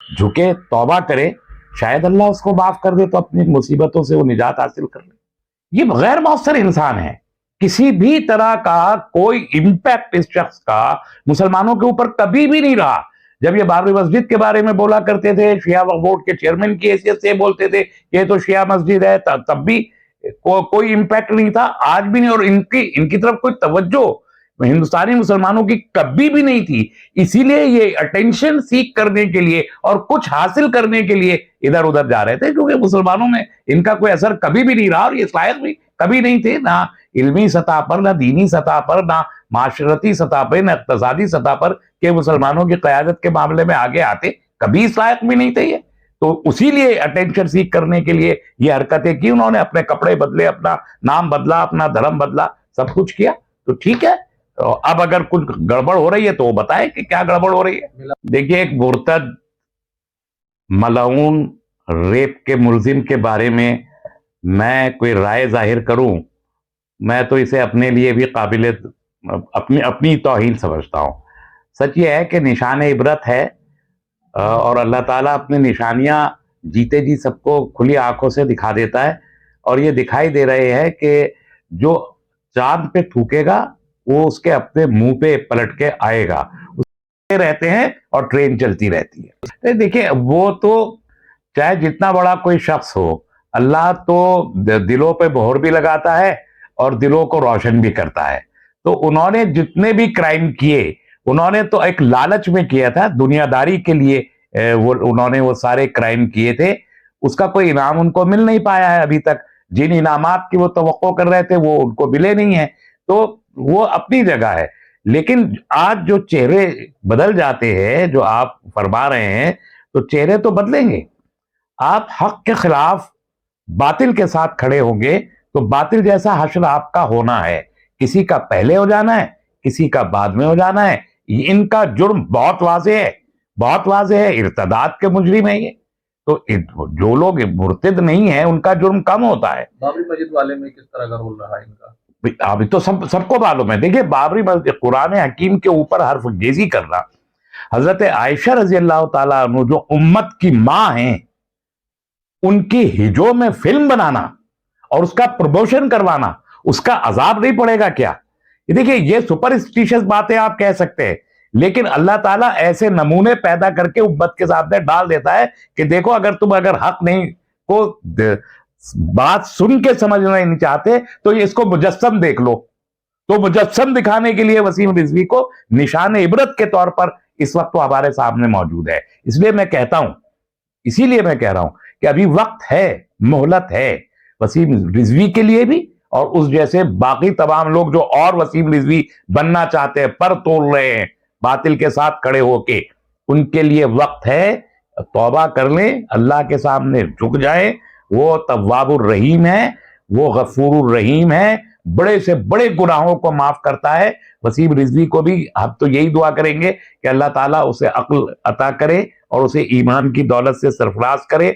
جھکے توبہ کرے, شاید اللہ اس کو معاف کر دے تو اپنی مصیبتوں سے وہ نجات حاصل کر لے. یہ غیر مؤثر انسان ہے, کسی بھی طرح کا کوئی امپیکٹ اس شخص کا مسلمانوں کے اوپر کبھی بھی نہیں رہا. جب یہ بابری مسجد کے بارے میں بولا کرتے تھے, شیعہ وقف بورڈ کے چیئرمین کی حیثیت سے بولتے تھے یہ تو شیعہ مسجد ہے, تب بھی کوئی امپیکٹ نہیں تھا, آج بھی نہیں, اور ان کی طرف کوئی توجہ ہندوستانی مسلمانوں کی کبھی بھی نہیں تھی. اسی لیے یہ اٹینشن سیکھ کرنے کے لیے اور کچھ حاصل کرنے کے لیے ادھر ادھر جا رہے تھے, کیونکہ مسلمانوں میں ان کا کوئی اثر کبھی بھی نہیں رہا, اور یہ لائق بھی کبھی نہیں تھے, نہ علمی سطح پر, نہ دینی سطح پر, نہ معاشرتی سطح پر, نہ اقتصادی سطح پر کہ مسلمانوں کی قیادت کے معاملے میں آگے آتے, کبھی اس لائق بھی نہیں تھے یہ. تو اسی لیے اٹینشن سیکھ کرنے کے لیے یہ حرکتیں کی انہوں نے, اپنے کپڑے بدلے, اپنا نام بدلا, اپنا دھرم بدلا, سب کچھ کیا. تو ٹھیک ہے, اب اگر کچھ گڑبڑ ہو رہی ہے تو وہ بتائیں کہ کیا گڑبڑ ہو رہی ہے. دیکھیے, ایک مرتد ملعون ریپ کے ملزم کے بارے میں میں کوئی رائے ظاہر کروں, میں تو اسے اپنے لیے بھی قابل اپنی توہین سمجھتا ہوں. سچ یہ ہے کہ نشان عبرت ہے, اور اللہ تعالیٰ اپنی نشانیاں جیتے جی سب کو کھلی آنکھوں سے دکھا دیتا ہے, اور یہ دکھائی دے رہے ہیں کہ جو چاند پہ تھوکے گا وہ اس کے اپنے منہ پہ پلٹ کے آئے گا. رہتے ہیں اور ٹرین چلتی رہتی ہے. دیکھیں, وہ تو چاہے جتنا بڑا کوئی شخص ہو, اللہ تو دلوں پہ مہر بھی لگاتا ہے اور دلوں کو روشن بھی کرتا ہے. تو انہوں نے جتنے بھی کرائم کیے انہوں نے تو ایک لالچ میں کیا تھا, دنیا داری کے لیے انہوں نے وہ سارے کرائم کیے تھے. اس کا کوئی انعام ان کو مل نہیں پایا ہے ابھی تک. جن انعامات کی وہ توقع کر رہے تھے وہ ان کو ملے نہیں ہیں, تو وہ اپنی جگہ ہے. لیکن آج جو چہرے بدل جاتے ہیں, جو آپ فرما رہے ہیں, تو چہرے تو بدلیں گے. آپ حق کے خلاف باطل کے ساتھ کھڑے ہوں گے تو باطل جیسا حشر آپ کا ہونا ہے. کسی کا پہلے ہو جانا ہے, کسی کا بعد میں ہو جانا ہے. ان کا جرم بہت واضح ہے, بہت واضح ہے, ارتداد کے مجرم ہیں یہ. تو جو لوگ مرتد نہیں ہیں ان کا جرم کم ہوتا ہے. بابری مسجد والے میں کس طرح کا رول رہا ان کا؟ ابھی تو سب کو معلوم ہے. دیکھیے, بابری مسجد, قرآن حکیم کے اوپر حرف گیزی کرنا, حضرت عائشہ رضی اللہ تعالیٰ عنہ جو امت کی ماں ہیں ان کی ہجو میں فلم بنانا اور اس کا پروموشن کروانا, اس کا عذاب نہیں پڑے گا کیا؟ دیکھیے, یہ سپرسٹیشس باتیں آپ کہہ سکتے ہیں, لیکن اللہ تعالیٰ ایسے نمونے پیدا کر کے امت کے سامنے ڈال دیتا ہے کہ دیکھو, اگر حق نہیں کو بات سن کے سمجھنا نہیں چاہتے تو اس کو مجسم دیکھ لو. تو مجسم دکھانے کے لیے وسیم رضوی کو نشان عبرت کے طور پر اس وقت وہ ہمارے سامنے موجود ہے. اسی لیے میں کہہ رہا ہوں کہ ابھی وقت ہے, مہلت ہے وسیم رضوی کے لیے بھی, اور اس جیسے باقی تمام لوگ جو اور وسیم رضوی بننا چاہتے ہیں, پر توڑ رہے ہیں باطل کے ساتھ کھڑے ہو کے, ان کے لیے وقت ہے. توبہ کر لیں, اللہ کے سامنے جھک جائیں. وہ تواب الرحیم ہے, وہ غفور الرحیم ہے, بڑے سے بڑے گناہوں کو معاف کرتا ہے. وسیم رضوی کو بھی ہم تو یہی دعا کریں گے کہ اللہ تعالیٰ اسے عقل عطا کرے اور اسے ایمان کی دولت سے سرفراز کرے.